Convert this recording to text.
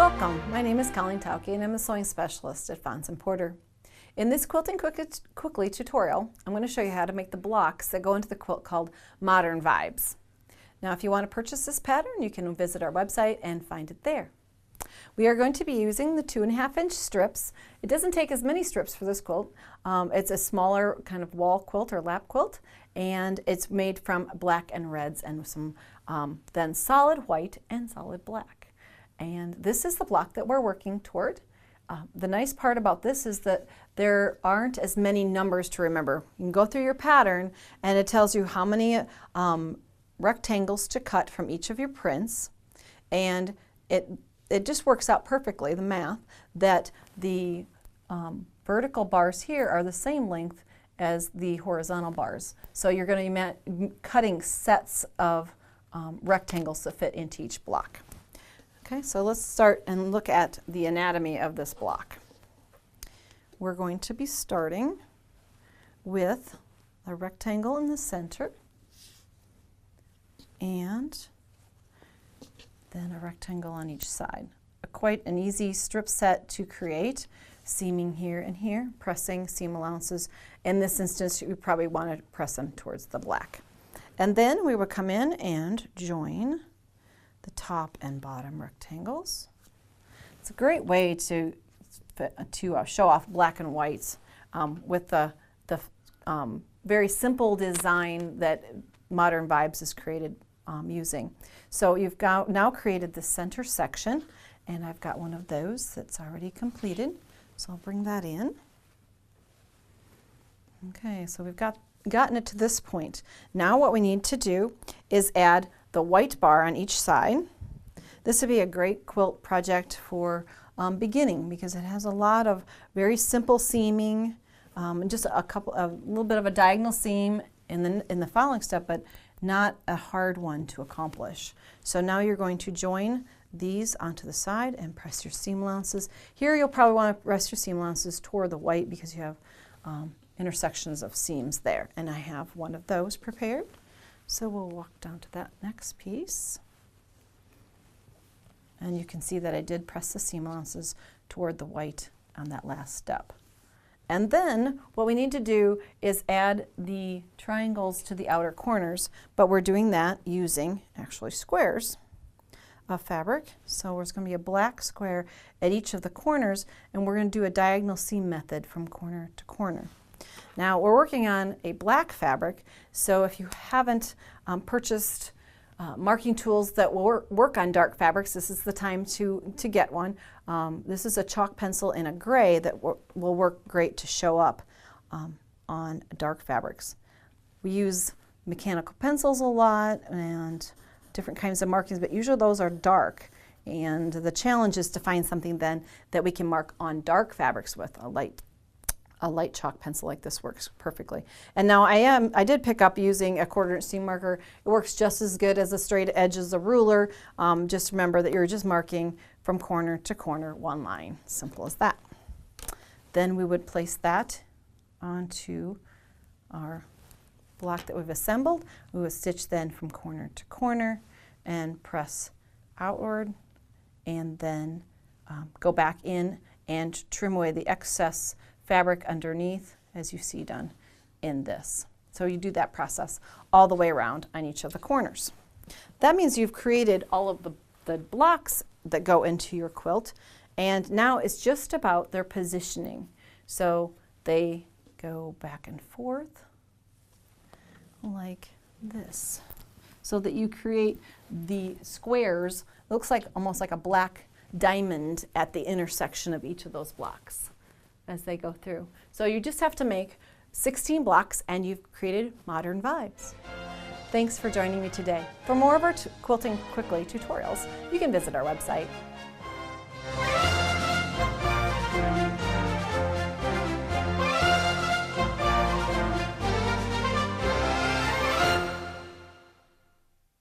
Welcome, my name is Colleen Tauke and I'm a sewing specialist at Fons and Porter. In this Quilting Quickly tutorial, I'm going to show you how to make the blocks that go into the quilt called Modern Vibes. Now if you want to purchase this pattern, you can visit our website and find it there. We are going to be using the 2.5-inch strips. It doesn't take as many strips for this quilt. It's a smaller kind of wall quilt or lap quilt, and it's made from black and reds and some then solid white and solid black. And this is the block that we're working toward. The nice part about this is that there aren't as many numbers to remember. You can go through your pattern and it tells you how many rectangles to cut from each of your prints, and it just works out perfectly, the math, that the vertical bars here are the same length as the horizontal bars. So you're going to be cutting sets of rectangles to fit into each block. Okay, so let's start and look at the anatomy of this block. We're going to be starting with a rectangle in the center and then a rectangle on each side. Quite an easy strip set to create, seaming here and here, pressing seam allowances. In this instance, you probably want to press them towards the black. And then we would come in and join the top and bottom rectangles. It's a great way to show off black and whites with the very simple design that Modern Vibes is created using. So you've now created the center section, and I've got one of those that's already completed. So I'll bring that in. Okay, so we've gotten it to this point. Now what we need to do is add the white bar on each side. This would be a great quilt project for beginning because it has a lot of very simple seaming, and just a little bit of a diagonal seam in the following step, but not a hard one to accomplish. So now you're going to join these onto the side and press your seam allowances. Here you'll probably want to press your seam allowances toward the white because you have intersections of seams there, and I have one of those prepared. So we'll walk down to that next piece. And you can see that I did press the seam allowances toward the white on that last step. And then what we need to do is add the triangles to the outer corners, but we're doing that using actually squares of fabric. So there's going to be a black square at each of the corners, and we're going to do a diagonal seam method from corner to corner. Now we're working on a black fabric, so if you haven't purchased marking tools that will work on dark fabrics, this is the time to get one. This is a chalk pencil in a gray that will work great to show up on dark fabrics. We use mechanical pencils a lot and different kinds of markings, but usually those are dark. And the challenge is to find something then that we can mark on dark fabrics with. A light chalk pencil like this works perfectly. And now I did pick up using a 1/4-inch seam marker. It works just as good as a straight edge as a ruler. Just remember that you're just marking from corner to corner one line. Simple as that. Then we would place that onto our block that we've assembled. We would stitch then from corner to corner and press outward, and then go back in and trim away the excess fabric underneath, as you see done in this. So you do that process all the way around on each of the corners. That means you've created all of the blocks that go into your quilt, and now it's just about their positioning. So they go back and forth like this, so that you create the squares. It looks like almost like a black diamond at the intersection of each of those blocks as they go through. So you just have to make 16 blocks and you've created Modern Vibes. Thanks for joining me today. For more of our Quilting Quickly tutorials, you can visit our website.